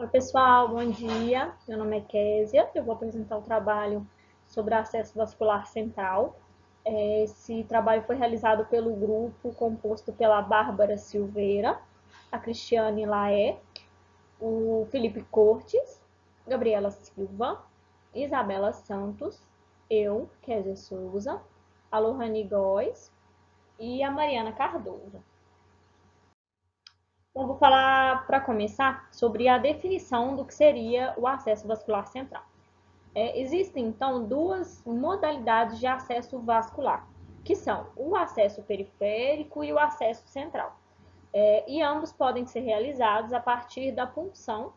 Oi, pessoal, bom dia. Meu nome é Késia. Eu vou apresentar o trabalho sobre acesso vascular central. Esse trabalho foi realizado pelo grupo composto pela Bárbara Silveira, a Cristiane Laé, o Felipe Cortes, Gabriela Silva, Isabela Santos, eu, Késia Souza, a Lohane Góes e a Mariana Cardoso. Então, vou falar, para começar, sobre a definição do que seria o acesso vascular central. Existem, então, duas modalidades de acesso vascular, que são o acesso periférico e o acesso central. E ambos podem ser realizados a partir da punção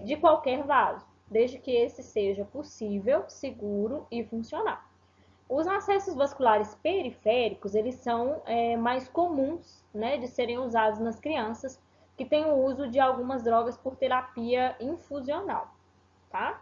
de qualquer vaso, desde que esse seja possível, seguro e funcional. Os acessos vasculares periféricos, eles são mais comuns, né, de serem usados nas crianças que têm o uso de algumas drogas por terapia infusional, tá?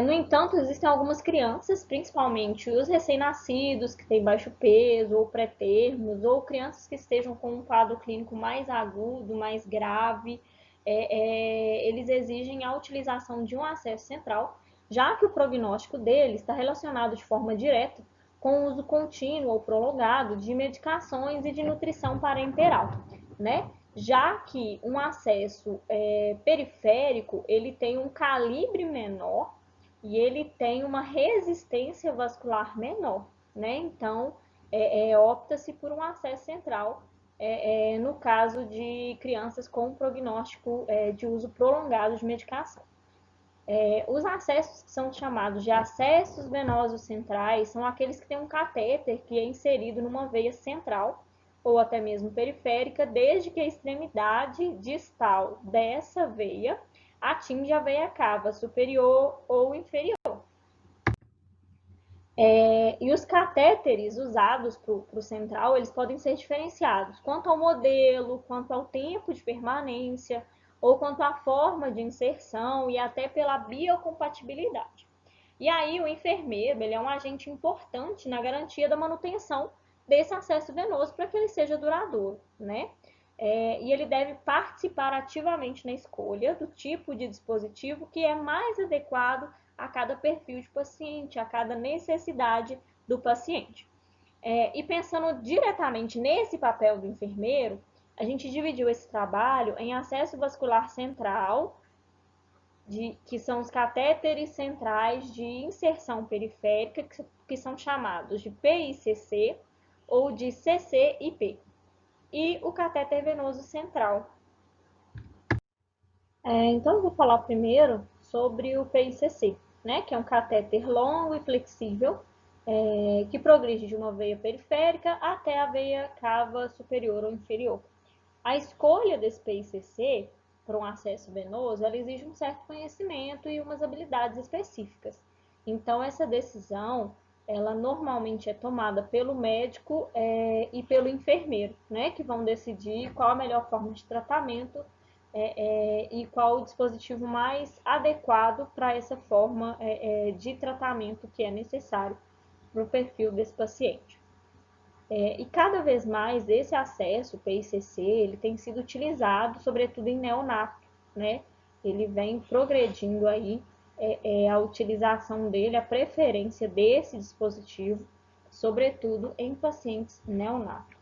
No entanto, existem algumas crianças, principalmente os recém-nascidos que têm baixo peso ou pré-termos, ou crianças que estejam com um quadro clínico mais agudo, mais grave, eles exigem a utilização de um acesso central, já que o prognóstico deles está relacionado de forma direta com o uso contínuo ou prolongado de medicações e de nutrição parenteral, né? Já que um acesso periférico ele tem um calibre menor e ele tem uma resistência vascular menor, né? Então, opta-se por um acesso central no caso de crianças com prognóstico de uso prolongado de medicação. Os acessos que são chamados de acessos venosos centrais são aqueles que têm um catéter que é inserido numa veia central ou até mesmo periférica, desde que a extremidade distal dessa veia atinge a veia cava superior ou inferior. E os catéteres usados para o central, eles podem ser diferenciados quanto ao modelo, quanto ao tempo de permanência, ou quanto à forma de inserção e até pela biocompatibilidade. E aí o enfermeiro ele é um agente importante na garantia da manutenção desse acesso venoso para que ele seja duradouro, né? E ele deve participar ativamente na escolha do tipo de dispositivo que é mais adequado a cada perfil de paciente, a cada necessidade do paciente. E pensando diretamente nesse papel do enfermeiro, a gente dividiu esse trabalho em acesso vascular central, que são os catéteres centrais de inserção periférica, que são chamados de PICC ou de CCIP, e o catéter venoso central. Então, eu vou falar primeiro sobre o PICC, né, que é um catéter longo e flexível, que progride de uma veia periférica até a veia cava superior ou inferior. A escolha desse PICC para um acesso venoso, ela exige um certo conhecimento e umas habilidades específicas. Então, essa decisão, ela normalmente é tomada pelo médico e pelo enfermeiro, né, que vão decidir qual a melhor forma de tratamento e qual o dispositivo mais adequado para essa forma de tratamento que é necessário para o perfil desse paciente. E cada vez mais esse acesso, o PICC, ele tem sido utilizado, sobretudo em neonato, né? Ele vem progredindo aí a utilização dele, a preferência desse dispositivo, sobretudo em pacientes neonatos.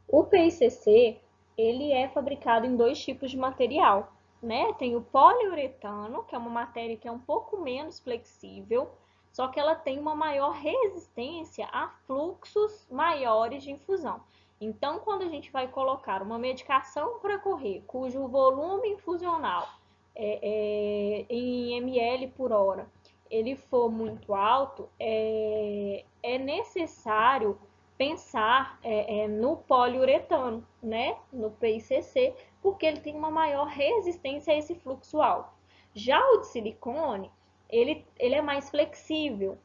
O PICC, ele é fabricado em dois tipos de material, né? Tem o poliuretano, que é uma matéria que é um pouco menos flexível, só que ela tem uma maior resistência a fluxos maiores de infusão. Então, quando a gente vai colocar uma medicação para correr, cujo volume infusional em ml por hora, ele for muito alto, é necessário pensar no poliuretano, né, no PICC, porque ele tem uma maior resistência a esse fluxo alto. Já o de silicone, ele é mais flexível,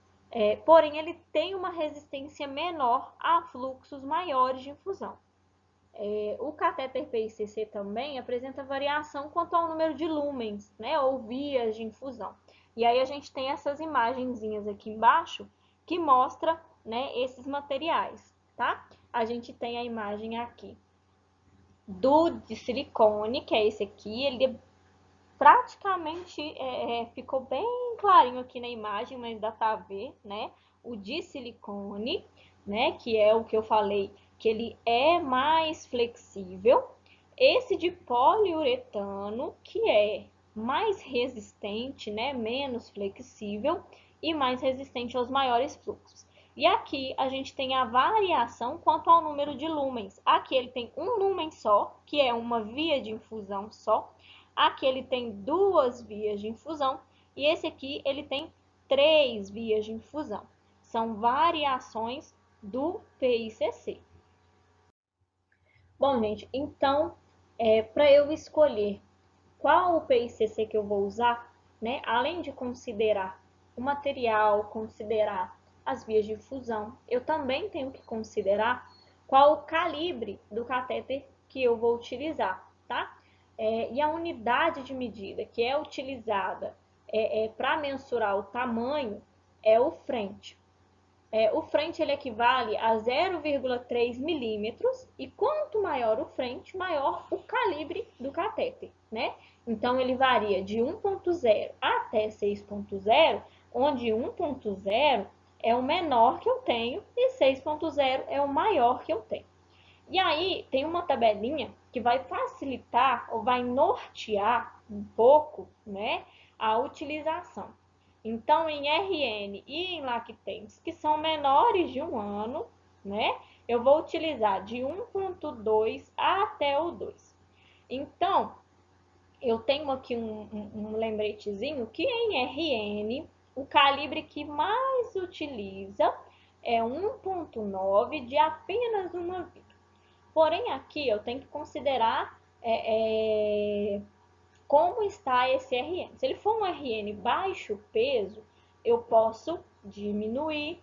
porém ele tem uma resistência menor a fluxos maiores de infusão. O catéter PICC também apresenta variação quanto ao número de lumens, né, ou vias de infusão. E aí a gente tem essas imagenzinhas aqui embaixo que mostra, né, esses materiais, tá? A gente tem a imagem aqui do de silicone, que é esse aqui, ele praticamente ficou bem clarinho aqui na imagem, mas dá para ver, né? O de silicone, né? Que é o que eu falei, que ele é mais flexível. Esse de poliuretano, que é mais resistente, né? Menos flexível e mais resistente aos maiores fluxos. E aqui a gente tem a variação quanto ao número de lumens. Aqui ele tem um lumen só, que é uma via de infusão só. Aqui ele tem duas vias de infusão e esse aqui ele tem três vias de infusão. São variações do PICC. Bom, gente, então, para eu escolher qual o PICC que eu vou usar, né, além de considerar o material, considerar as vias de infusão, eu também tenho que considerar qual o calibre do catéter que eu vou utilizar, tá? E a unidade de medida que é utilizada para mensurar o tamanho é o French. O French ele equivale a 0,3 milímetros e quanto maior o French, maior o calibre do catéter, né? Então ele varia de 1.0 até 6.0, onde 1.0 é o menor que eu tenho e 6.0 é o maior que eu tenho. E aí tem uma tabelinha que vai facilitar ou vai nortear um pouco, né, a utilização. Então, em RN e em lactentes que são menores de 1 ano, né, eu vou utilizar de 1.2 até o 2. Então, eu tenho aqui um lembretezinho que em RN, o calibre que mais utiliza é 1.9 de apenas uma via. Porém, aqui eu tenho que considerar como está esse RN. Se ele for um RN baixo peso, eu posso diminuir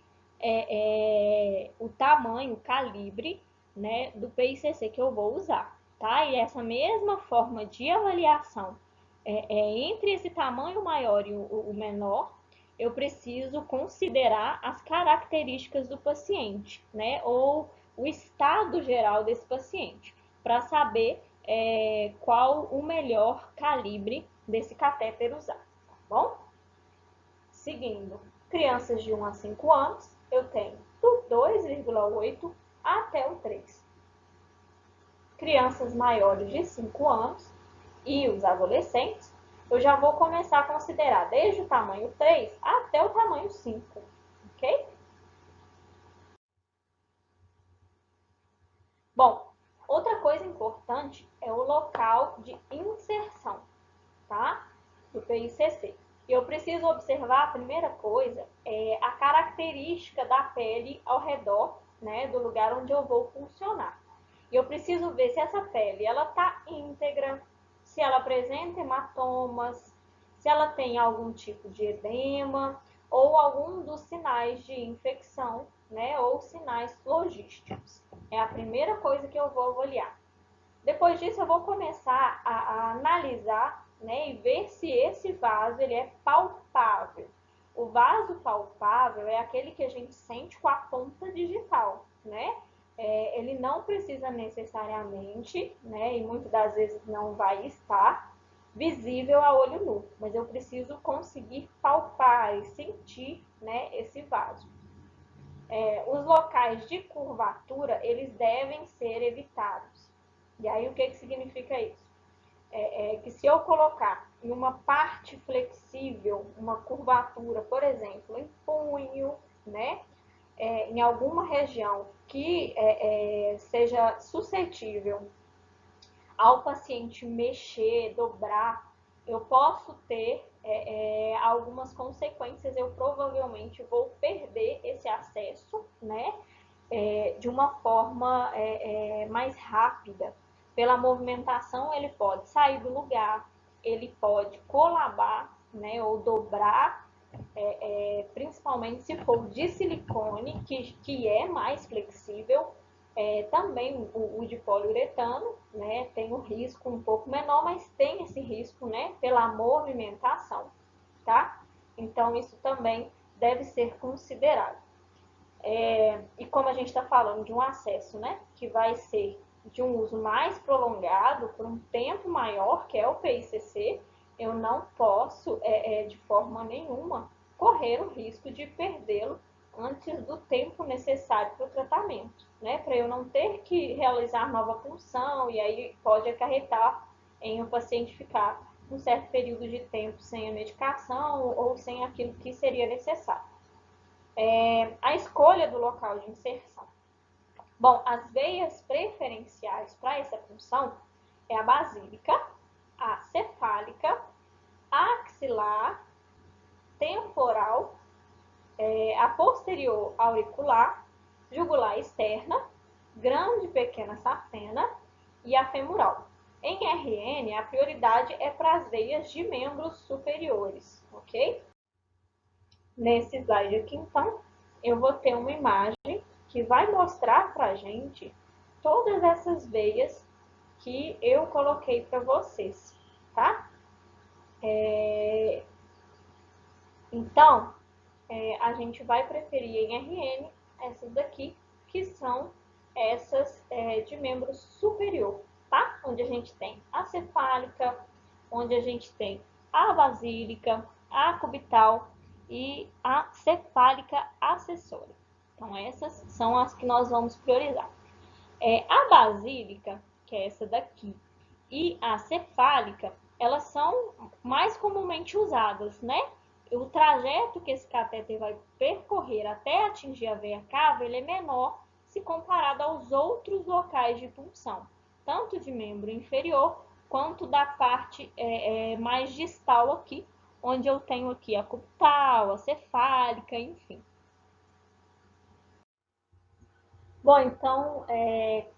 o tamanho, o calibre, né, do PICC que eu vou usar, tá? E essa mesma forma de avaliação entre esse tamanho maior e o menor, eu preciso considerar as características do paciente, né? Ou o estado geral desse paciente, para saber qual o melhor calibre desse catéter usar, tá bom? Seguindo, crianças de 1 a 5 anos, eu tenho do 2,8 até o 3. Crianças maiores de 5 anos e os adolescentes, eu já vou começar a considerar desde o tamanho 3 até o tamanho 5, ok? Bom, outra coisa importante é o local de inserção, tá? Do PICC. Eu preciso observar, a primeira coisa, a característica da pele ao redor, né, do lugar onde eu vou funcionar. E eu preciso ver se essa pele ela está íntegra, se ela apresenta hematomas, se ela tem algum tipo de edema ou algum dos sinais de infecção, né, ou sinais logísticos. É a primeira coisa que eu vou avaliar. Depois disso, eu vou começar a analisar, né, e ver se esse vaso ele é palpável. O vaso palpável é aquele que a gente sente com a ponta digital, né? Ele não precisa necessariamente, né, e muitas das vezes não vai estar visível a olho nu, mas eu preciso conseguir palpar e sentir, né, esse vaso. Os locais de curvatura, eles devem ser evitados. E aí, o que significa isso? Que se eu colocar em uma parte flexível, uma curvatura, por exemplo, em punho, né, em alguma região que seja suscetível ao paciente mexer, dobrar, eu posso ter algumas consequências, eu provavelmente vou perder esse acesso, né, de uma forma mais rápida. Pela movimentação, ele pode sair do lugar, ele pode colabar, né, ou dobrar, principalmente se for de silicone, que é mais flexível. Também o de poliuretano, né, tem um risco um pouco menor, mas tem esse risco, né, pela movimentação, tá? Então, isso também deve ser considerado. E como a gente está falando de um acesso, né, que vai ser de um uso mais prolongado, por um tempo maior, que é o PICC, eu não posso, de forma nenhuma, correr o risco de perdê-lo antes do tempo necessário para o tratamento, né? Para eu não ter que realizar nova punção, e aí pode acarretar em o paciente ficar um certo período de tempo sem a medicação ou sem aquilo que seria necessário. A escolha do local de inserção. Bom, as veias preferenciais para essa punção é a basílica, a cefálica, a axilar, temporal, a posterior auricular, jugular externa, grande e pequena safena e a femoral. Em RN, a prioridade é para as veias de membros superiores, ok? Nesse slide aqui, então, eu vou ter uma imagem que vai mostrar para a gente todas essas veias que eu coloquei para vocês, tá? Então, a gente vai preferir em RN essas daqui, que são essas de membro superior, tá? Onde a gente tem a cefálica, onde a gente tem a basílica, a cubital e a cefálica acessória. Então, essas são as que nós vamos priorizar. A basílica, que é essa daqui, e a cefálica, elas são mais comumente usadas, né? O trajeto que esse catéter vai percorrer até atingir a veia cava, ele é menor se comparado aos outros locais de punção, tanto de membro inferior quanto da parte mais distal aqui, onde eu tenho aqui a cubital, a cefálica, enfim. Bom, então,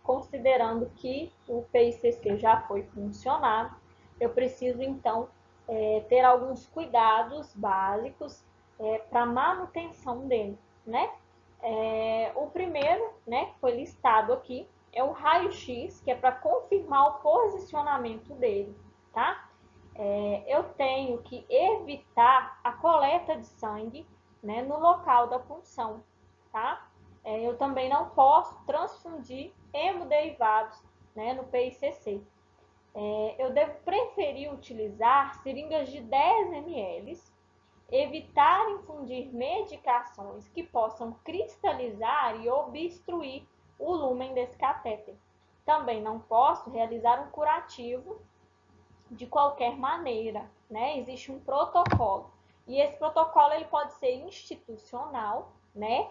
considerando que o PICC já foi funcionado, eu preciso, então, ter alguns cuidados básicos para a manutenção dele, né? O primeiro, né, que foi listado aqui, é o raio-x, que é para confirmar o posicionamento dele, tá? Eu tenho que evitar a coleta de sangue, né, no local da punção, tá? Eu também não posso transfundir hemoderivados, né, no PICC. Eu devo preferir utilizar seringas de 10 ml, evitar infundir medicações que possam cristalizar e obstruir o lumen desse catéter. Também não posso realizar um curativo de qualquer maneira, né? Existe um protocolo. E esse protocolo ele pode ser institucional, né?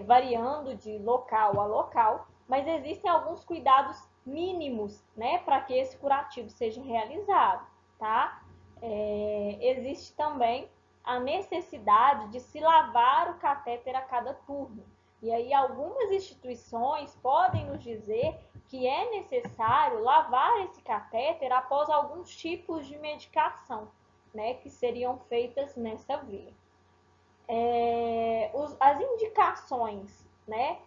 Variando de local a local, mas existem alguns cuidados mínimos, né? Para que esse curativo seja realizado, tá? Existe também a necessidade de se lavar o catéter a cada turno. E aí algumas instituições podem nos dizer que é necessário lavar esse catéter após alguns tipos de medicação, né, que seriam feitas nessa via. As indicações, né?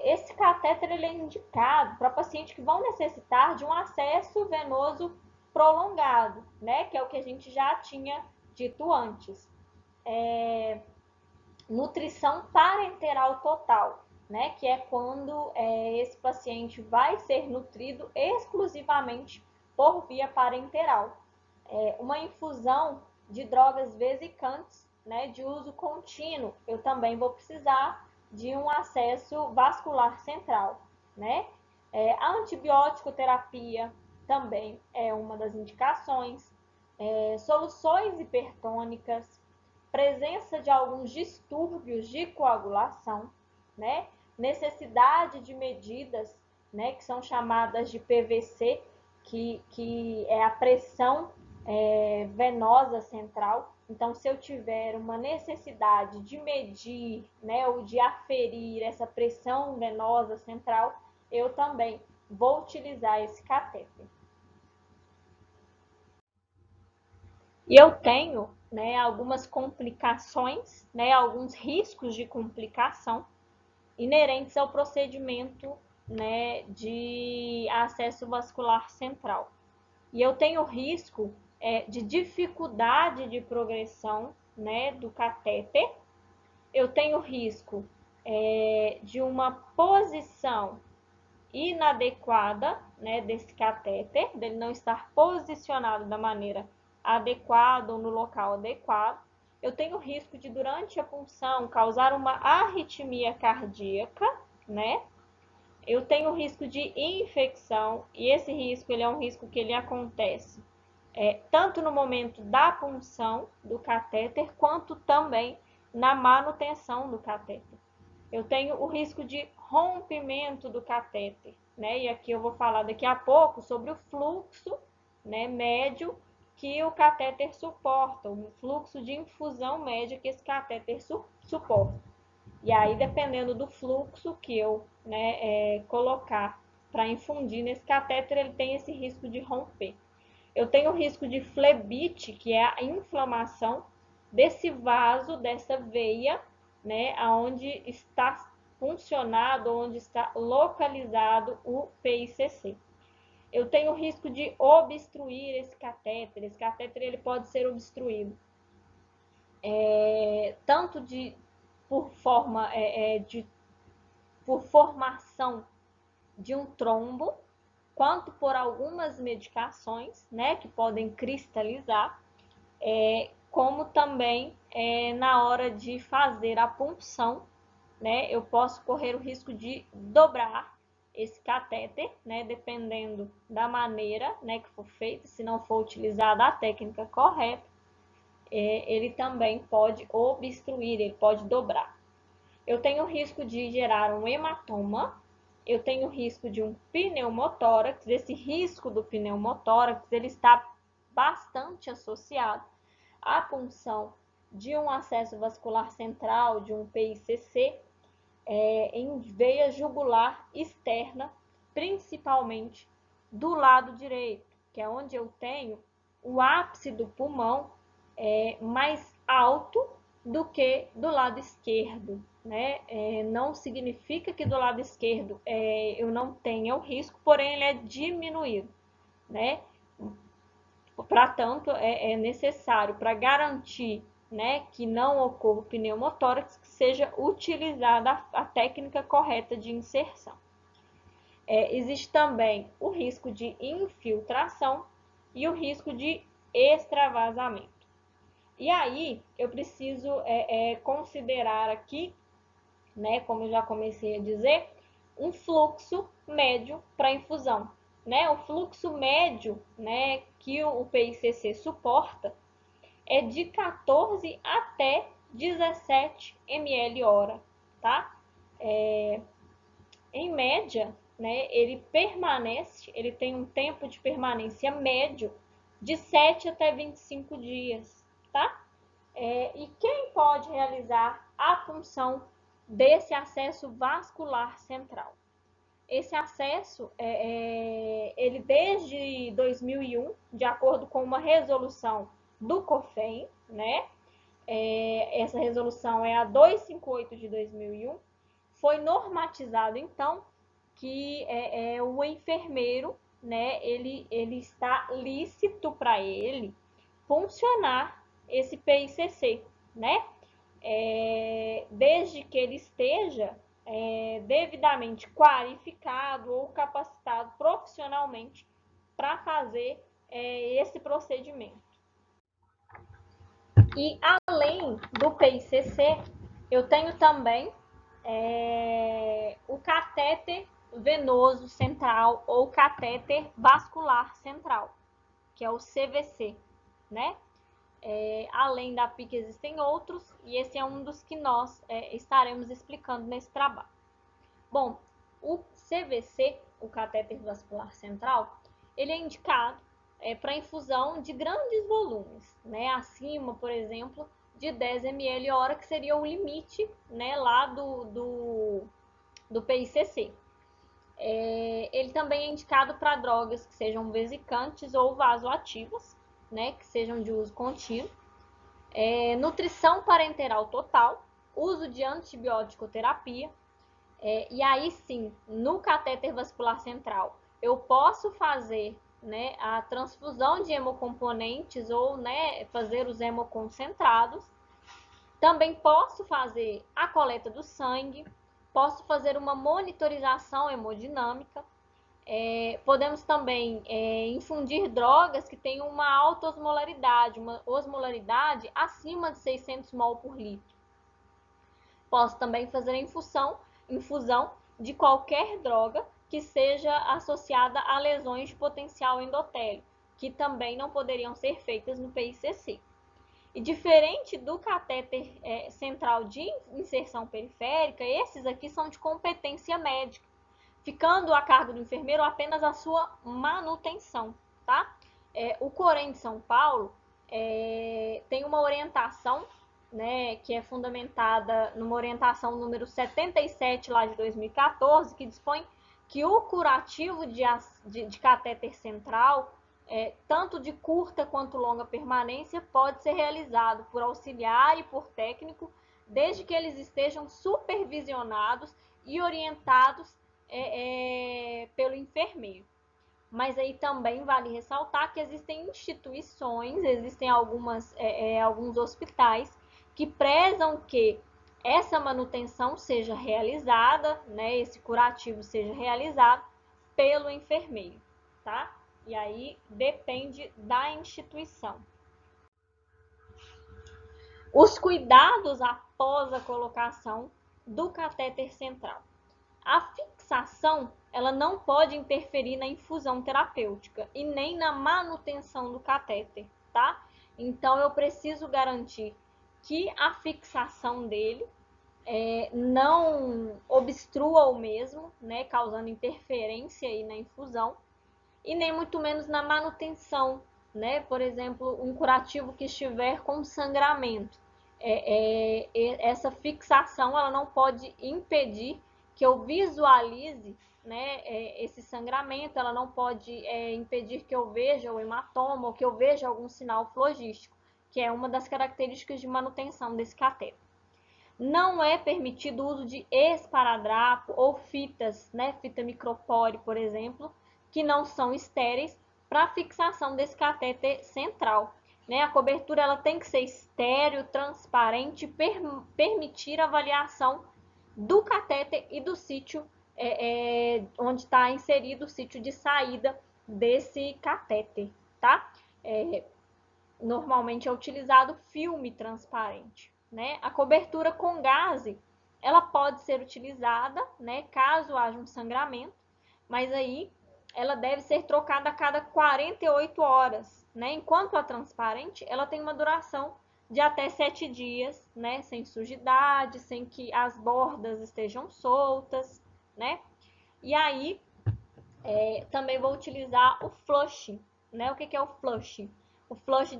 Esse catéter ele é indicado para pacientes que vão necessitar de um acesso venoso prolongado, né? Que é o que a gente já tinha dito antes. Nutrição parenteral total, né? Que é quando esse paciente vai ser nutrido exclusivamente por via parenteral. Uma infusão de drogas vesicantes, né, de uso contínuo, eu também vou precisar de um acesso vascular central, né? A antibiótico terapia também é uma das indicações. Soluções hipertônicas, presença de alguns distúrbios de coagulação, né? Necessidade de medidas, né, que são chamadas de PVC, que é a pressão venosa central. Então, se eu tiver uma necessidade de medir, né, ou de aferir essa pressão venosa central, eu também vou utilizar esse catéter. E eu tenho, né, algumas complicações, né, alguns riscos de complicação inerentes ao procedimento, né, de acesso vascular central. E eu tenho risco de dificuldade de progressão, né, do catéter. Eu tenho risco de uma posição inadequada, né, desse catéter, dele não estar posicionado da maneira adequada ou no local adequado. Eu tenho risco de, durante a punção, causar uma arritmia cardíaca, né? Eu tenho risco de infecção, e esse risco ele é um risco que ele acontece tanto no momento da punção do catéter, quanto também na manutenção do catéter. Eu tenho o risco de rompimento do catéter, né? E aqui eu vou falar daqui a pouco sobre o fluxo, né, médio que o catéter suporta, o fluxo de infusão média que esse catéter suporta. E aí, dependendo do fluxo que eu, né, colocar para infundir nesse catéter, ele tem esse risco de romper. Eu tenho o risco de flebite, que é a inflamação desse vaso, dessa veia, né, onde está funcionado, onde está localizado o PICC. Eu tenho o risco de obstruir esse catéter. Esse catéter ele pode ser obstruído tanto por formação de um trombo, quanto por algumas medicações, né, que podem cristalizar, como também na hora de fazer a punção, né, eu posso correr o risco de dobrar esse catéter, né, dependendo da maneira, né, que for feita, se não for utilizada a técnica correta, ele também pode obstruir, ele pode dobrar. Eu tenho risco de gerar um hematoma, eu tenho risco de um pneumotórax. Esse risco do pneumotórax ele está bastante associado à punção de um acesso vascular central, de um PICC, em veia jugular externa, principalmente do lado direito, que é onde eu tenho o ápice do pulmão mais alto do que do lado esquerdo, né? Não significa que do lado esquerdo eu não tenha o risco, porém ele é diminuído, né? Para tanto, é necessário, para garantir, né, que não ocorra pneumotórax, que seja utilizada a técnica correta de inserção. Existe também o risco de infiltração e o risco de extravasamento. E aí, eu preciso considerar aqui, né, como eu já comecei a dizer, um fluxo médio para infusão. Né? O fluxo médio, né, que o PICC suporta é de 14 até 17 ml hora, tá? Em média, né, ele tem um tempo de permanência médio de 7 até 25 dias, tá? E quem pode realizar a punção desse acesso vascular central? Esse acesso, ele desde 2001, de acordo com uma resolução do COFEM, né? Essa resolução é a 258 de 2001, foi normatizado então que o enfermeiro, né? Ele está lícito para ele funcionar esse PICC, né? Desde que ele esteja devidamente qualificado ou capacitado profissionalmente para fazer esse procedimento. E além do PICC, eu tenho também o catéter venoso central ou catéter vascular central, que é o CVC, né? Além da PIC existem outros, e esse é um dos que nós estaremos explicando nesse trabalho. Bom, o CVC, o catéter vascular central, ele é indicado para infusão de grandes volumes, né? Acima, por exemplo, de 10 ml hora, que seria o limite, né, lá do PICC. Ele também é indicado para drogas que sejam vesicantes ou vasoativas, né, que sejam de uso contínuo. Nutrição parenteral total, uso de antibiótico-terapia. E aí sim, no catéter vascular central, eu posso fazer, né, a transfusão de hemocomponentes ou, né, fazer os hemoconcentrados. Também posso fazer a coleta do sangue, Posso fazer uma monitorização hemodinâmica. Podemos também infundir drogas que têm uma alta osmolaridade, uma osmolaridade acima de 600 mol por litro. Posso também fazer a infusão de qualquer droga que seja associada a lesões de potencial endotélio, que também não poderiam ser feitas no PICC. E diferente do catéter central de inserção periférica, esses aqui são de competência médica, ficando a cargo do enfermeiro apenas a sua manutenção, tá? O Corém de São Paulo tem uma orientação, né, que é fundamentada numa orientação número 77 lá de 2014, que dispõe que o curativo de catéter central, tanto de curta quanto longa permanência, pode ser realizado por auxiliar e por técnico, desde que eles estejam supervisionados e orientados pelo enfermeiro. Mas aí também vale ressaltar que existem instituições, existem alguns hospitais que prezam que essa manutenção seja realizada, né, esse curativo seja realizado pelo enfermeiro, tá? E aí depende da instituição. Os cuidados após a colocação do catéter central. A fixação, ela não pode interferir na infusão terapêutica e nem na manutenção do catéter, tá? Então, eu preciso garantir que a fixação dele não obstrua o mesmo, né, causando interferência aí na infusão, e nem muito menos na manutenção, né? Por exemplo, um curativo que estiver com sangramento. Essa fixação ela não pode impedir que eu visualize, né, esse sangramento, ela não pode impedir que eu veja o hematoma ou que eu veja algum sinal flogístico, que é uma das características de manutenção desse catéter. Não é permitido o uso de esparadrapo ou fitas, né, fita micropore, por exemplo, que não são estéreis, para fixação desse catéter central. Né? A cobertura ela tem que ser estéril, transparente, permitir a avaliação do catéter e do sítio onde está inserido o sítio de saída desse catéter, tá? Normalmente é utilizado filme transparente, né? A cobertura com gaze, ela pode ser utilizada, né, caso haja um sangramento, mas aí ela deve ser trocada a cada 48 horas, né? Enquanto a transparente, ela tem uma duração de até 7 dias, né? Sem sujidade, sem que as bordas estejam soltas, né? E aí, também vou utilizar o flush, né? O que é o flush? O flush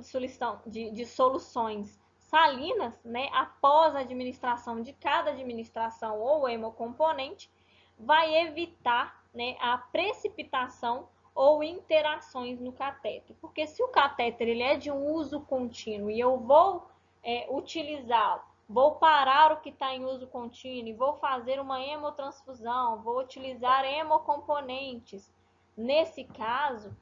de soluções salinas, né? Após a administração de cada administração ou hemocomponente, vai evitar, né, a precipitação ou interações no catéter. Porque se o catéter ele é de um uso contínuo e eu vou utilizá-lo, vou parar o que está em uso contínuo, vou fazer uma hemotransfusão, vou utilizar hemocomponentes. Nesse caso,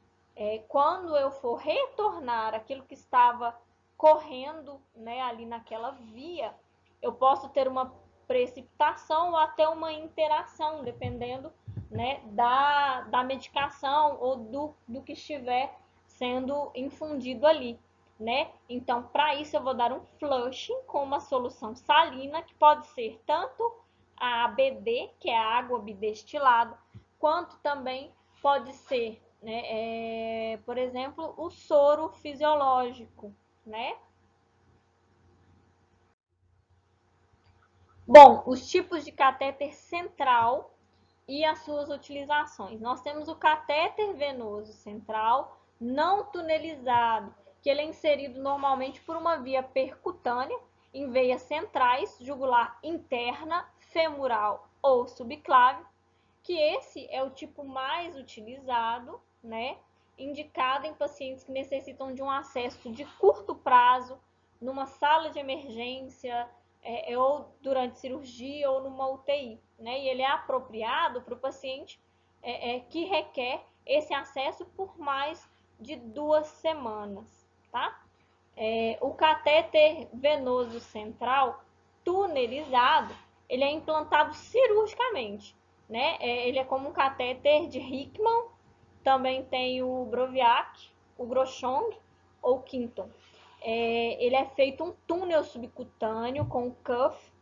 quando eu for retornar aquilo que estava correndo, né, ali naquela via, eu posso ter uma precipitação ou até uma interação, dependendo, né, da medicação ou do que estiver sendo infundido ali, né? Então, para isso eu vou dar um flushing com uma solução salina, que pode ser tanto a ABD, que é a água bidestilada, quanto também pode ser, né, por exemplo, o soro fisiológico, né? Bom, os tipos de catéter central e as suas utilizações. Nós temos o catéter venoso central não tunelizado, que ele é inserido normalmente por uma via percutânea em veias centrais, jugular interna, femoral ou subclave, que esse é o tipo mais utilizado, né? Indicado em pacientes que necessitam de um acesso de curto prazo, numa sala de emergência, ou durante cirurgia ou numa UTI, né? E ele é apropriado para o paciente que requer esse acesso por mais de 2 semanas, tá? O catéter venoso central tunelizado, ele é implantado cirurgicamente, né? Ele é como um catéter de Hickman, também tem o Broviac, o Grochong ou Quinton. Ele é feito um túnel subcutâneo com cuff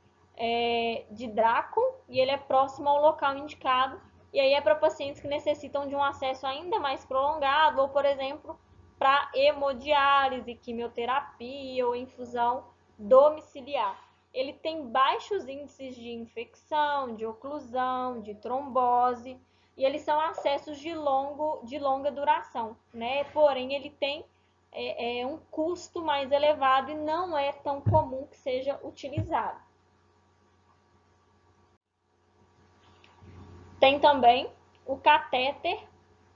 de Draco e ele é próximo ao local indicado. E aí é para pacientes que necessitam de um acesso ainda mais prolongado ou, por exemplo, para hemodiálise, quimioterapia ou infusão domiciliar. Ele tem baixos índices de infecção, de oclusão, de trombose, e eles são acessos de longa duração, né? Porém, ele tem um custo mais elevado e não é tão comum que seja utilizado. Tem também o catéter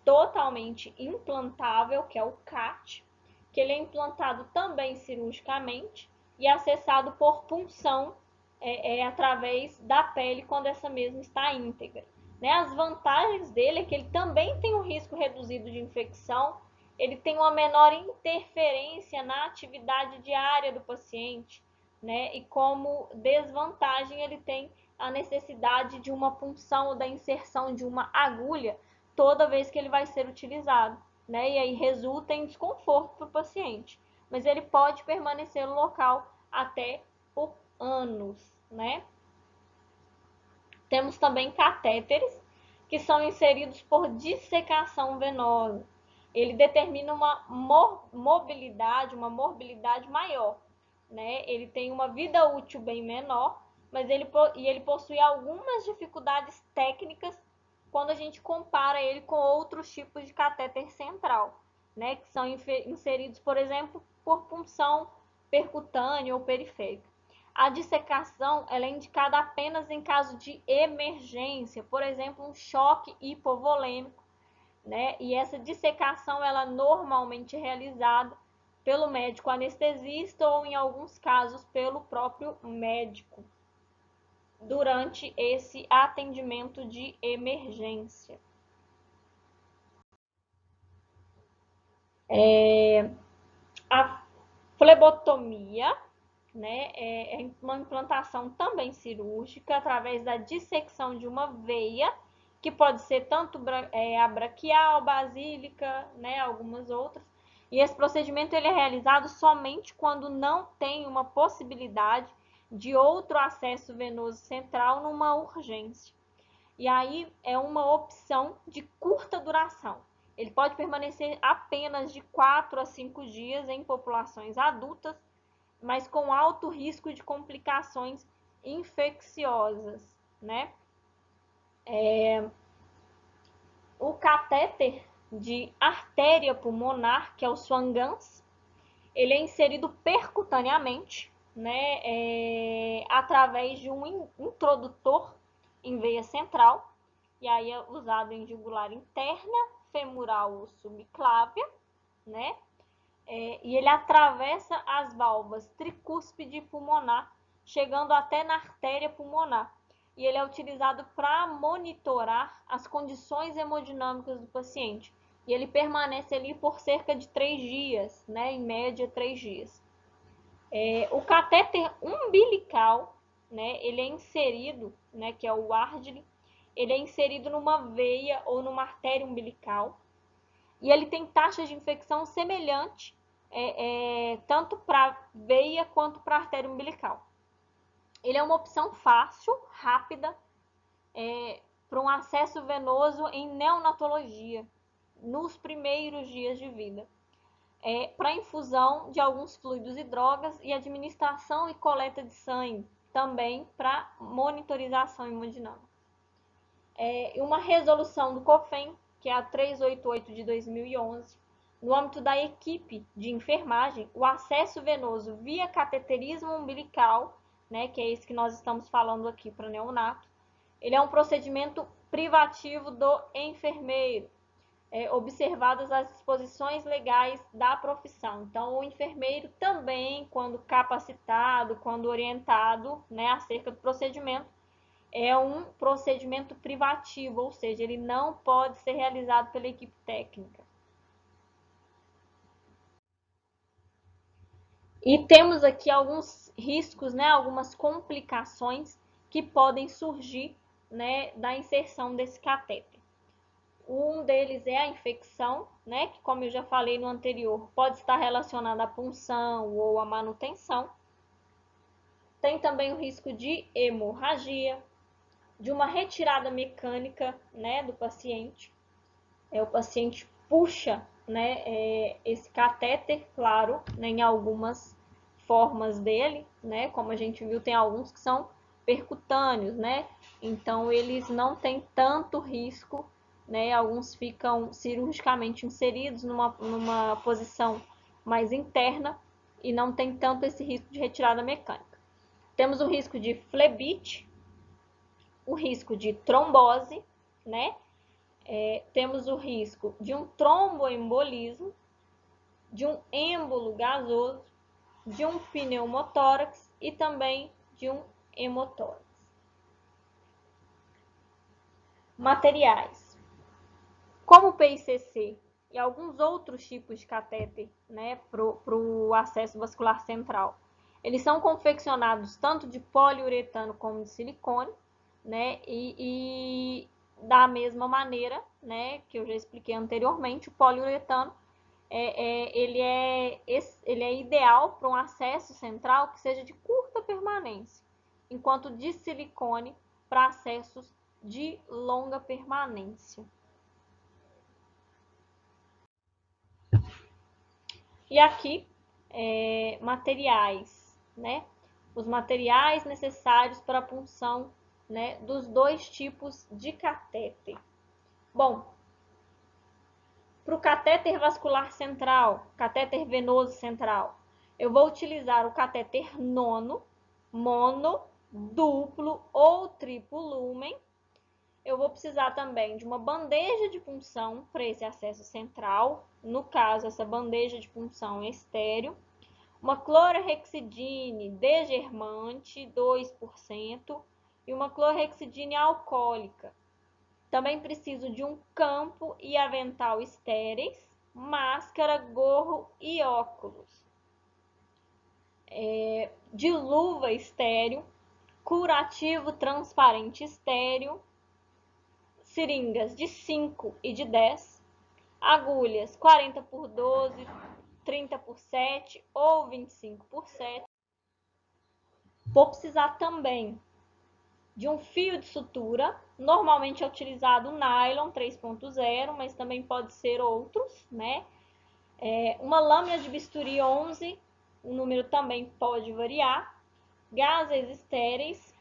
totalmente implantável, que é o CAT, que ele é implantado também cirurgicamente e acessado por punção através da pele quando essa mesma está íntegra. Né? As vantagens dele é que ele também tem um risco reduzido de infecção, ele tem uma menor interferência na atividade diária do paciente, né? E como desvantagem ele tem a necessidade de uma punção ou da inserção de uma agulha toda vez que ele vai ser utilizado, né? E aí resulta em desconforto para o paciente. Mas ele pode permanecer no local até por anos, né? Temos também catéteres que são inseridos por dissecação venosa. Ele determina uma mobilidade maior, né? Ele tem uma vida útil bem menor, mas ele possui algumas dificuldades técnicas quando a gente compara ele com outros tipos de catéter central, né? Que são inseridos, por exemplo, por punção percutânea ou periférica. A dissecação ela é indicada apenas em caso de emergência, por exemplo, um choque hipovolêmico, né? E essa dissecação ela normalmente é realizada pelo médico anestesista ou, em alguns casos, pelo próprio médico durante esse atendimento de emergência. A flebotomia, né, é uma implantação também cirúrgica através da dissecção de uma veia, que pode ser tanto a braquial, basílica, né, algumas outras. E esse procedimento ele é realizado somente quando não tem uma possibilidade de outro acesso venoso central numa urgência. E aí é uma opção de curta duração. Ele pode permanecer apenas de 4 a 5 dias em populações adultas, mas com alto risco de complicações infecciosas, né? O catéter de artéria pulmonar, que é o Swan-Ganz, ele é inserido percutaneamente, né, através de um introdutor em veia central, e aí é usado em jugular interna, femoral ou subclávia, né? E ele atravessa as válvulas tricúspide e pulmonar, chegando até na artéria pulmonar. E ele é utilizado para monitorar as condições hemodinâmicas do paciente. E ele permanece ali por cerca de 3 dias, né? Em média, 3 dias. O catéter umbilical, né? Ele é inserido, né? Que é o Wardley, ele é inserido numa veia ou numa artéria umbilical. E ele tem taxas de infecção semelhante tanto para veia quanto para artéria umbilical. Ele é uma opção fácil, rápida, para um acesso venoso em neonatologia, nos primeiros dias de vida. Para infusão de alguns fluidos e drogas e administração e coleta de sangue, também para monitorização hemodinâmica. Uma resolução do COFEN, que é a 388 de 2011, no âmbito da equipe de enfermagem, o acesso venoso via cateterismo umbilical, né, que é esse que nós estamos falando aqui para neonato, ele é um procedimento privativo do enfermeiro, observadas as disposições legais da profissão. Então, o enfermeiro também, quando capacitado, quando orientado, né, acerca do procedimento, é um procedimento privativo, ou seja, ele não pode ser realizado pela equipe técnica. E temos aqui alguns riscos, né, algumas complicações que podem surgir, né, da inserção desse catéter. Um deles é a infecção, né, que, como eu já falei no anterior, pode estar relacionada à punção ou à manutenção. Tem também o risco de hemorragia, de uma retirada mecânica, né, do paciente. O paciente puxa, né, esse catéter, claro, né, em algumas formas dele, né, como a gente viu, tem alguns que são percutâneos, né, então eles não têm tanto risco, né, alguns ficam cirurgicamente inseridos numa posição mais interna e não tem tanto esse risco de retirada mecânica. Temos o risco de flebite, o risco de trombose, né, temos o risco de um tromboembolismo, de um êmbolo gasoso, de um pneumotórax e também de um hemotórax. Materiais. Como o PICC e alguns outros tipos de catéter, né, para o acesso vascular central, eles são confeccionados tanto de poliuretano como de silicone, né, e da mesma maneira, né, que eu já expliquei anteriormente, o poliuretano ele é ideal para um acesso central que seja de curta permanência, enquanto de silicone para acessos de longa permanência. E aqui, materiais, né? Os materiais necessários para a punção, né, dos dois tipos de catéter. Bom, para o catéter vascular central, catéter venoso central, eu vou utilizar o catéter nono, mono, duplo ou triplo lumen. Eu vou precisar também de uma bandeja de punção para esse acesso central, no caso, essa bandeja de punção é estéreo, uma clorhexidine degermante, 2%, e uma clorhexidine alcoólica. Também preciso de um campo e avental estéreis, máscara, gorro e óculos. De luva estéreo, curativo transparente estéreo, seringas de 5 e de 10, agulhas 40 por 12, 30 por 7 ou 25 por 7. Vou precisar também de um fio de sutura, normalmente é utilizado nylon 3.0, mas também pode ser outros, né? Uma lâmina de bisturi 11, o número também pode variar, gases estéreis,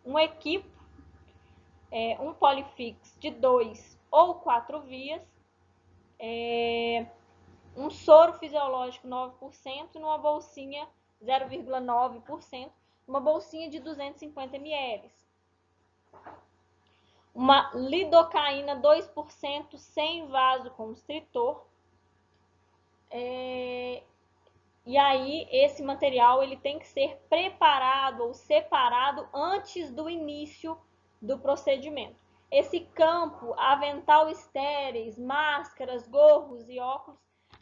um equipo, um polifix de 2 ou 4 vias, um soro fisiológico 9% e uma bolsinha 0,9%, uma bolsinha de 250 ml. Uma lidocaína 2% sem vasoconstritor. E aí, esse material ele tem que ser preparado ou separado antes do início do procedimento. Esse campo, avental estéreis, máscaras, gorros e óculos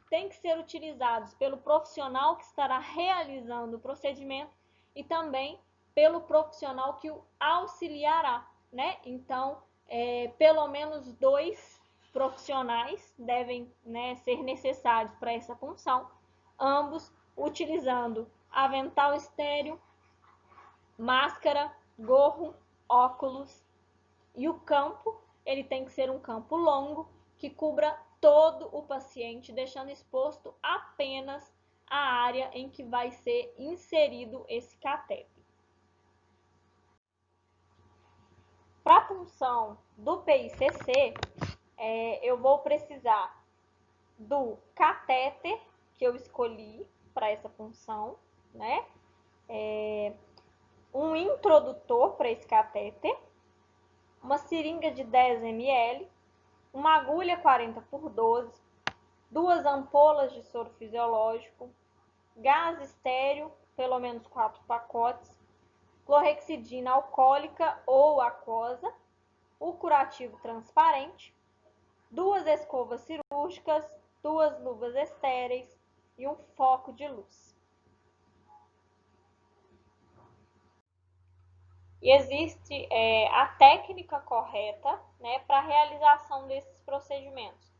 tem que ser utilizados pelo profissional que estará realizando o procedimento e também pelo profissional que o auxiliará, né? Então, pelo menos 2 profissionais devem, né, ser necessários para essa função, ambos utilizando avental estéreo, máscara, gorro, óculos, e o campo, ele tem que ser um campo longo que cubra todo o paciente, deixando exposto apenas a área em que vai ser inserido esse catéter. Para a punção do PICC, eu vou precisar do catéter que eu escolhi para essa punção, né? Um introdutor para esse catéter, uma seringa de 10 ml, uma agulha 40 por 12, 2 ampolas de soro fisiológico, gás estéreo, pelo menos 4 pacotes, clorhexidina alcoólica ou aquosa, o curativo transparente, 2 escovas cirúrgicas, 2 luvas estéreis e um foco de luz. E existe a técnica correta, né, para a realização desses procedimentos,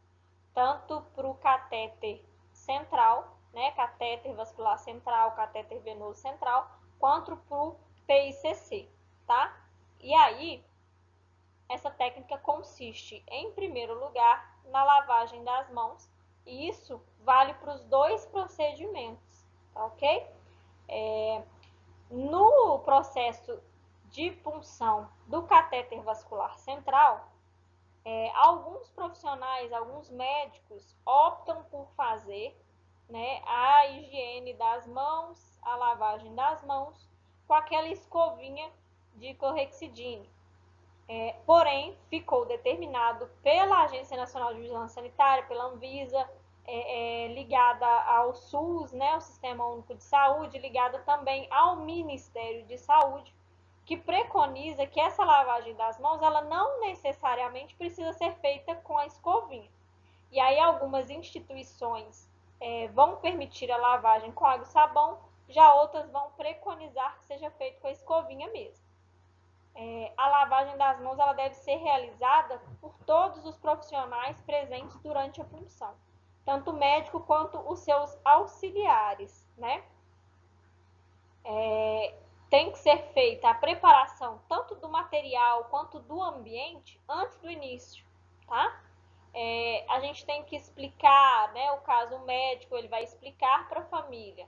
tanto para o catéter central, né, catéter vascular central, catéter venoso central, quanto para o PICC, tá? E aí, essa técnica consiste, em primeiro lugar, na lavagem das mãos, e isso vale para os dois procedimentos, tá ok? No processo de punção do catéter vascular central, alguns profissionais, alguns médicos optam por fazer, né, a higiene das mãos, a lavagem das mãos, com aquela escovinha de clorhexidine. Porém, ficou determinado pela Agência Nacional de Vigilância Sanitária, pela Anvisa, ligada ao SUS, né, o Sistema Único de Saúde, ligada também ao Ministério de Saúde, que preconiza que essa lavagem das mãos, ela não necessariamente precisa ser feita com a escovinha. E aí algumas instituições vão permitir a lavagem com água e sabão, já outras vão preconizar que seja feito com a escovinha mesmo. A lavagem das mãos ela deve ser realizada por todos os profissionais presentes durante a punção, tanto o médico quanto os seus auxiliares, né? Tem que ser feita a preparação tanto do material quanto do ambiente antes do início, tá? A gente tem que explicar, né? O caso médico ele vai explicar para a família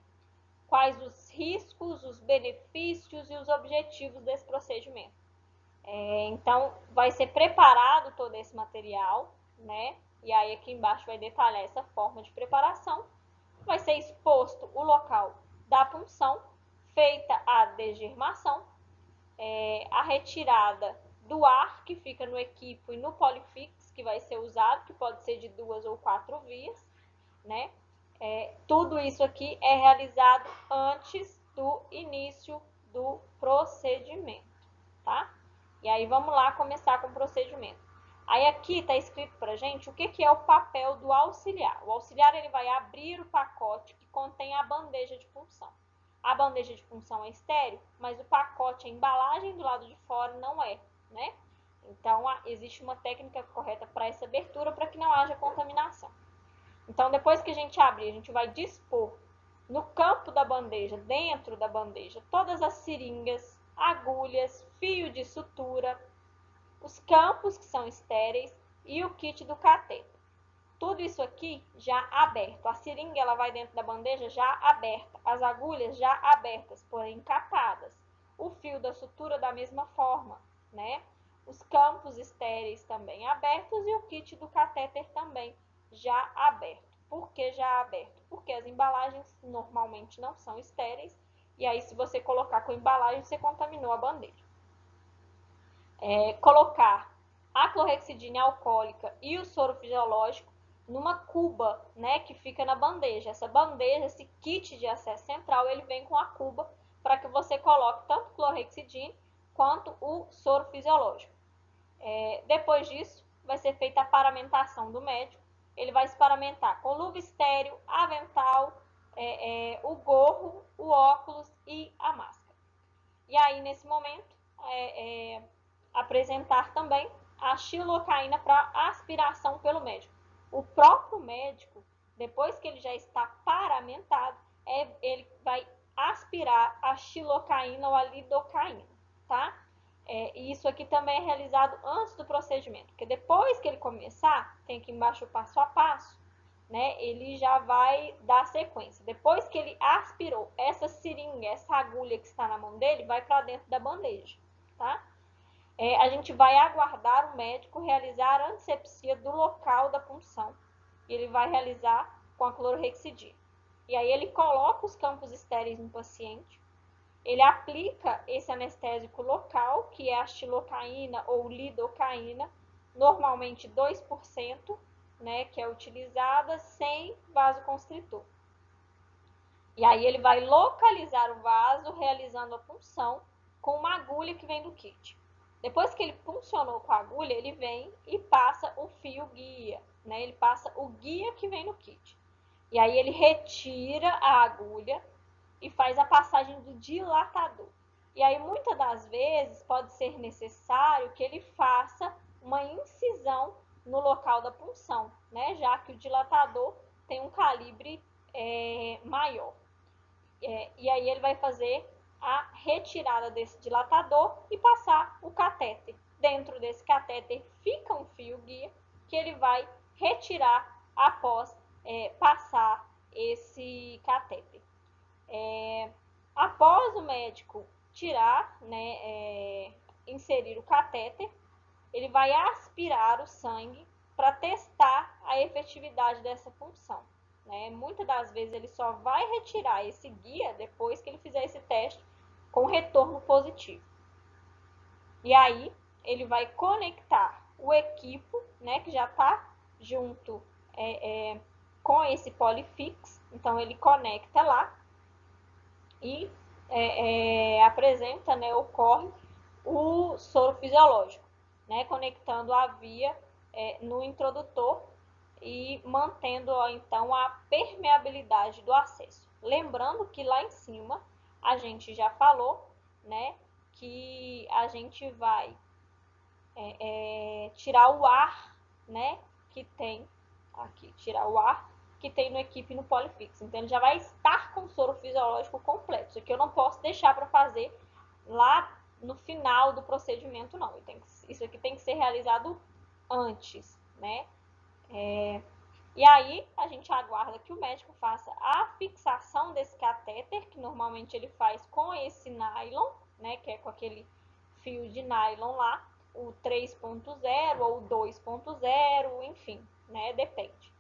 quais os riscos, os benefícios e os objetivos desse procedimento. Então, vai ser preparado todo esse material, né? E aí aqui embaixo vai detalhar essa forma de preparação. Vai ser exposto o local da punção, feita a degermação, a retirada do ar que fica no equipo e no polifix que vai ser usado, que pode ser de 2 ou 4 vias, né? Tudo isso aqui é realizado antes do início do procedimento, tá? E aí vamos lá começar com o procedimento. Aí aqui está escrito para a gente o que é o papel do auxiliar. O auxiliar ele vai abrir o pacote que contém a bandeja de punção. A bandeja de punção é estéril, mas o pacote, a embalagem do lado de fora não é, né? Então existe uma técnica correta para essa abertura para que não haja contaminação. Então depois que a gente abrir, a gente vai dispor no campo da bandeja, dentro da bandeja, todas as seringas, agulhas, fio de sutura, os campos que são estéreis e o kit do cateter. Tudo isso aqui já aberto. A seringa ela vai dentro da bandeja já aberta, as agulhas já abertas, porém encapadas. O fio da sutura da mesma forma, né? Os campos estéreis também abertos e o kit do catéter também já aberto. Por que já aberto? Porque as embalagens normalmente não são estéreis e aí se você colocar com embalagem, você contaminou a bandeja. Colocar a clorhexidine alcoólica e o soro fisiológico numa cuba, né, que fica na bandeja. Essa bandeja, esse kit de acesso central, ele vem com a cuba para que você coloque tanto clorhexidine quanto o soro fisiológico. Depois disso, vai ser feita a paramentação do médico. Ele vai se paramentar com luva estéreo, avental, o gorro, o óculos e a máscara. E aí, nesse momento, apresentar também a xilocaína para aspiração pelo médico. O próprio médico, depois que ele já está paramentado, ele vai aspirar a xilocaína ou a lidocaína, tá? E isso aqui também é realizado antes do procedimento, porque depois que ele começar, tem aqui embaixo o passo a passo, né? Ele já vai dar sequência. Depois que ele aspirou essa seringa, essa agulha que está na mão dele, vai para dentro da bandeja, tá? A gente vai aguardar o médico realizar a antisepsia do local da punção. Ele vai realizar com a clorhexidina. E aí ele coloca os campos estéreis no paciente, ele aplica esse anestésico local, que é a xilocaína ou lidocaína, normalmente 2%, né, que é utilizada sem vasoconstritor. E aí ele vai localizar o vaso, realizando a punção com uma agulha que vem do kit. Depois que ele puncionou com a agulha, ele vem e passa o fio guia, né? Ele passa o guia que vem no kit. E aí ele retira a agulha e faz a passagem do dilatador. E aí, muitas das vezes, pode ser necessário que ele faça uma incisão no local da punção, né? Já que o dilatador tem um calibre maior. E aí ele vai fazer a retirada desse dilatador e passar o catéter. Dentro desse catéter fica um fio guia que ele vai retirar após passar esse catéter. Após o médico tirar, né, inserir o catéter, ele vai aspirar o sangue para testar a efetividade dessa punção. Né? Muitas das vezes ele só vai retirar esse guia depois que ele fizer esse teste com retorno positivo. E aí ele vai conectar o equipo, né, que já está junto com esse Polyfix. Então ele conecta lá e apresenta, né, ocorre o soro fisiológico, né, conectando a via no introdutor e mantendo então a permeabilidade do acesso. Lembrando que lá em cima a gente já falou, né, que a gente vai tirar o ar, né, que tem aqui, tirar o ar que tem no equipe no Polyfix. Então ele já vai estar com o soro fisiológico completo. Isso aqui eu não posso deixar para fazer lá no final do procedimento, não. Isso aqui tem que ser realizado antes, né? E aí a gente aguarda que o médico faça a fixação desse catéter, que normalmente ele faz com esse nylon, né, que é com aquele fio de nylon lá, o 3.0 ou o 2.0, enfim, né, depende.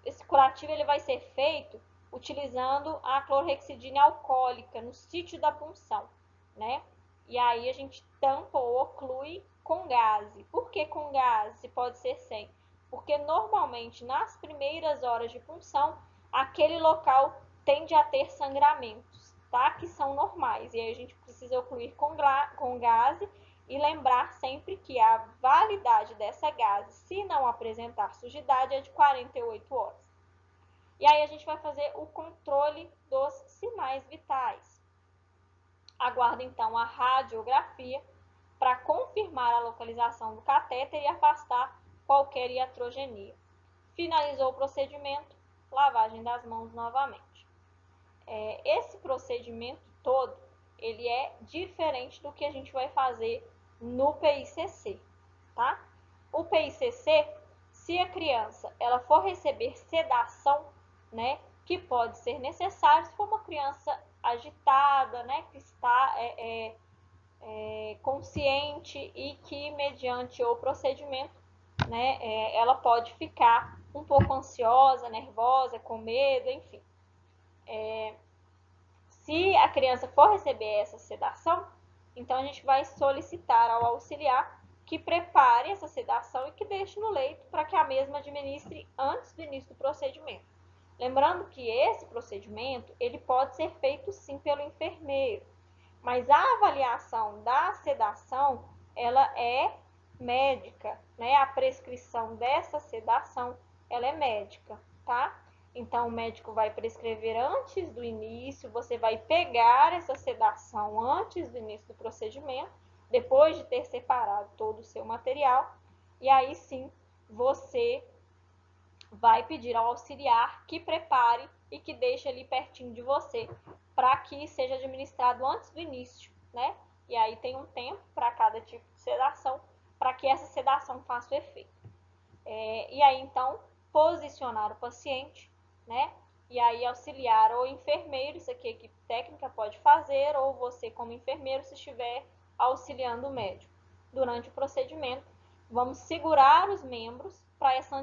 Esse curativo ele vai ser feito utilizando a clorhexidina alcoólica no sítio da punção, né? E aí a gente tampa ou oclui com gaze. Por que com gaze? Se pode ser sem? Porque normalmente nas primeiras horas de punção, aquele local tende a ter sangramentos, tá? Que são normais. E aí a gente precisa ocluir com gaze e lembrar sempre que a validade dessa gase, se não apresentar sujidade, é de 48 horas. E aí a gente vai fazer o controle dos sinais vitais. Aguarda então a radiografia para confirmar a localização do catéter e afastar qualquer iatrogenia. Finalizou o procedimento, lavagem das mãos novamente. Esse procedimento todo, ele é diferente do que a gente vai fazer no PICC, tá? O PICC, se a criança ela for receber sedação, né, que pode ser necessário se for uma criança agitada, né, que está consciente e que mediante o procedimento, né, ela pode ficar um pouco ansiosa, nervosa, com medo, enfim. Se a criança for receber essa sedação, então a gente vai solicitar ao auxiliar que prepare essa sedação e que deixe no leito para que a mesma administre antes do início do procedimento. Lembrando que esse procedimento ele pode ser feito sim pelo enfermeiro, mas a avaliação da sedação ela é médica, né? A prescrição dessa sedação ela é médica, tá? Então, o médico vai prescrever antes do início, você vai pegar essa sedação antes do início do procedimento, depois de ter separado todo o seu material, e aí sim você vai pedir ao auxiliar que prepare e que deixe ali pertinho de você, para que seja administrado antes do início, né? E aí tem um tempo para cada tipo de sedação, para que essa sedação faça o efeito. E aí, então, posicionar o paciente, né? E aí auxiliar o enfermeiro, isso aqui a equipe técnica pode fazer, ou você como enfermeiro, se estiver auxiliando o médico. Durante o procedimento, vamos segurar os membros para essa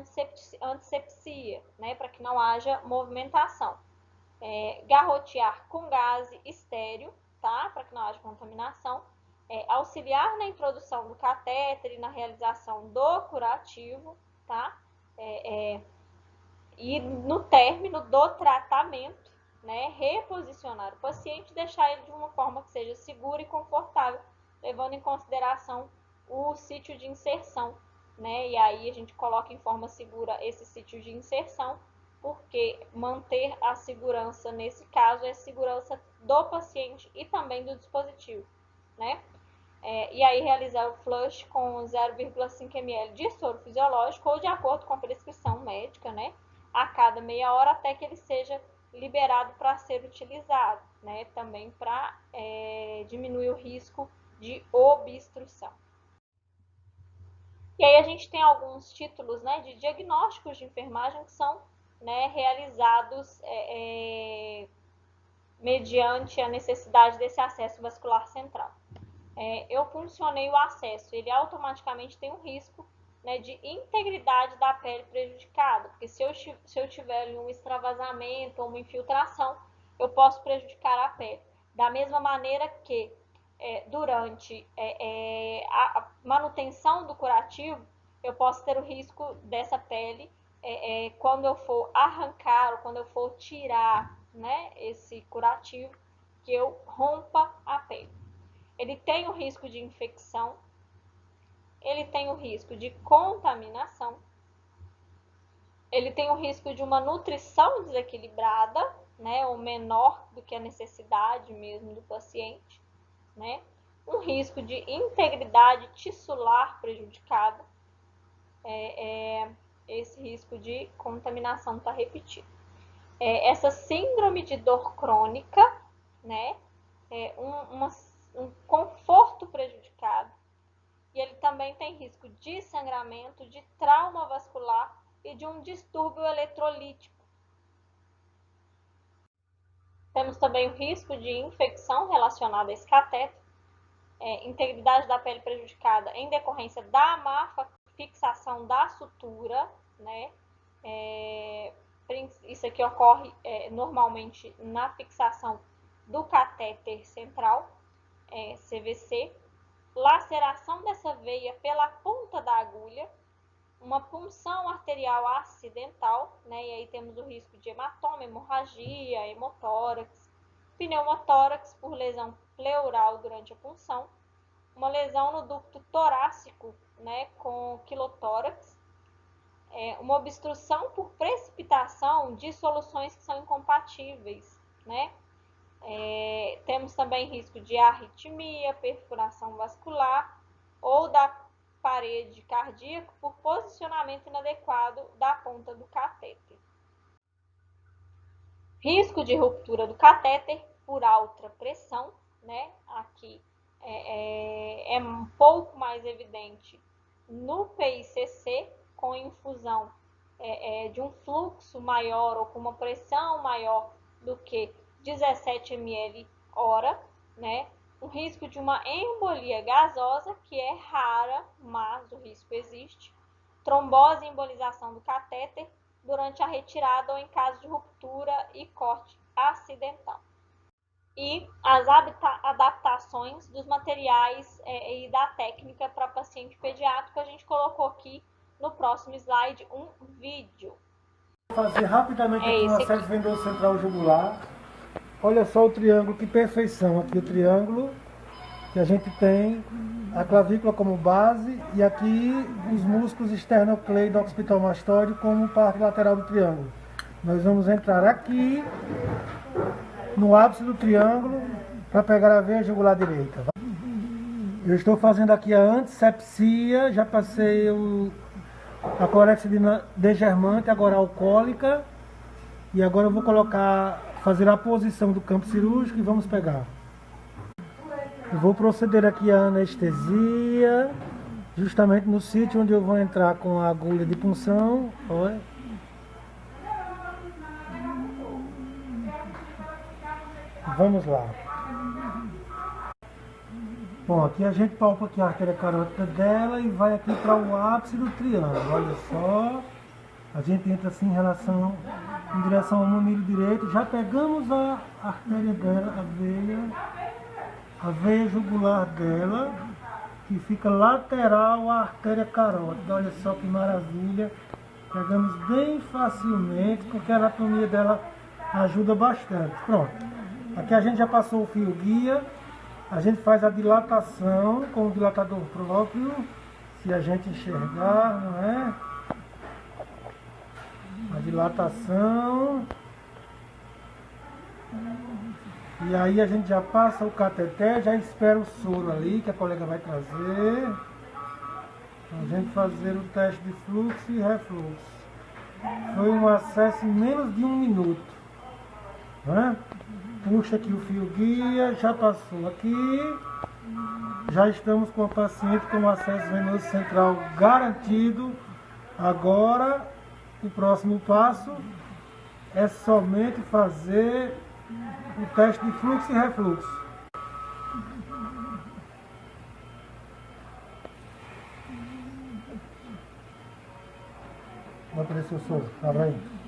antisepsia, né? Para que não haja movimentação. Garrotear com gase estéreo, tá? Para que não haja contaminação. Auxiliar na introdução do catéter e na realização do curativo, tá? E no término do tratamento, né, reposicionar o paciente e deixar ele de uma forma que seja segura e confortável, levando em consideração o sítio de inserção, né? E aí a gente coloca em forma segura esse sítio de inserção porque manter a segurança nesse caso é segurança do paciente e também do dispositivo, né? E aí realizar o flush com 0,5 ml de soro fisiológico ou de acordo com a prescrição médica, né? A cada meia hora até que ele seja liberado para ser utilizado, né? Também para diminuir o risco de obstrução. E aí a gente tem alguns títulos, né, de diagnósticos de enfermagem que são, né, realizados mediante a necessidade desse acesso vascular central. Eu funcionei o acesso, ele automaticamente tem um risco, né, de integridade da pele prejudicada, porque se eu tiver um extravasamento ou uma infiltração, eu posso prejudicar a pele. Da mesma maneira que durante a manutenção do curativo, eu posso ter o risco dessa pele, quando eu for arrancar ou quando eu for tirar, né, esse curativo, que eu rompa a pele. Ele tem o risco de infecção, ele tem o risco de contaminação, ele tem o risco de uma nutrição desequilibrada, né, ou menor do que a necessidade mesmo do paciente, né? Um risco de integridade tissular prejudicada, esse risco de contaminação está repetido. Essa síndrome de dor crônica, né, um conforto prejudicado, e ele também tem risco de sangramento, de trauma vascular e de um distúrbio eletrolítico. Temos também o risco de infecção relacionada a esse catéter, integridade da pele prejudicada em decorrência da má fixação da sutura, né? Isso aqui ocorre normalmente na fixação do catéter central, CVC, laceração dessa veia pela ponta da agulha, uma punção arterial acidental, né? E aí temos o risco de hematoma, hemorragia, hemotórax, pneumotórax por lesão pleural durante a punção, uma lesão no ducto torácico, né, com quilotórax, uma obstrução por precipitação de soluções que são incompatíveis, né? Temos também risco de arritmia, perfuração vascular ou da parede cardíaca por posicionamento inadequado da ponta do catéter. Risco de ruptura do catéter por alta pressão, né? Aqui é um pouco mais evidente no PICC, com infusão de um fluxo maior ou com uma pressão maior do que 17 ml hora, né? O risco de uma embolia gasosa, que é rara, mas o risco existe. Trombose e embolização do catéter durante a retirada ou em caso de ruptura e corte acidental. E as adaptações dos materiais e da técnica para paciente pediátrico, a gente colocou aqui no próximo slide um vídeo. Vou fazer rapidamente aqui um acesso venoso central jugular. Olha só o triângulo, que perfeição. Aqui o triângulo, que a gente tem a clavícula como base e aqui os músculos esternocleido-occipital-mastóide como parte lateral do triângulo. Nós vamos entrar aqui no ápice do triângulo para pegar a veia jugular direita. Eu estou fazendo aqui a antisepsia, já passei a clorexidina degermante, agora a alcoólica, e agora eu vou fazer a posição do campo cirúrgico e vamos pegar. Eu vou proceder aqui a anestesia, justamente no sítio onde eu vou entrar com a agulha de punção. Olha. Vamos lá. Bom, aqui a gente palpa aqui a artéria carótida dela e vai aqui para o ápice do triângulo. Olha só. A gente entra assim em direção ao mamilo direito. Já pegamos a artéria dela, a veia jugular dela, que fica lateral à artéria carótida. Olha só que maravilha. Pegamos bem facilmente, porque a anatomia dela ajuda bastante. Pronto. Aqui a gente já passou o fio guia. A gente faz a dilatação com o dilatador próprio, se a gente enxergar, não é? A dilatação dilatação. E aí a gente já passa o cateter, já espera o soro ali, que a colega vai trazer. A gente fazer o teste de fluxo e refluxo. Foi um acesso em menos de 1 minuto. Né? Puxa aqui o fio guia, já passou aqui. Já estamos com a paciente com acesso venoso central garantido. Agora, o próximo passo é somente fazer o teste de fluxo e refluxo. Vai aparecer o soro, tá vendo?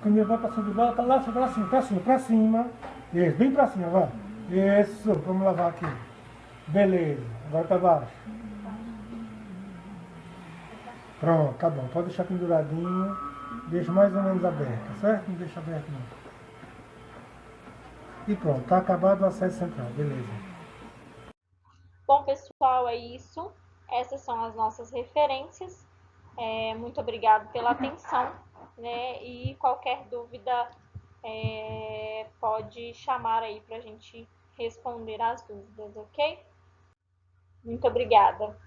Caminho vai passando de volta, lá, pra cima, pra cima, pra cima. Isso, bem pra cima, vai. Isso, vamos lavar aqui. Beleza, agora pra baixo. Pronto, tá bom, pode deixar penduradinho. Deixa mais ou menos aberto, certo? Não deixa aberto não. E pronto, tá acabado o acesso central, beleza. Bom, pessoal, é isso. Essas são as nossas referências. Muito obrigado pela atenção, né? E qualquer dúvida pode chamar aí para a gente responder as dúvidas, ok? Muito obrigada.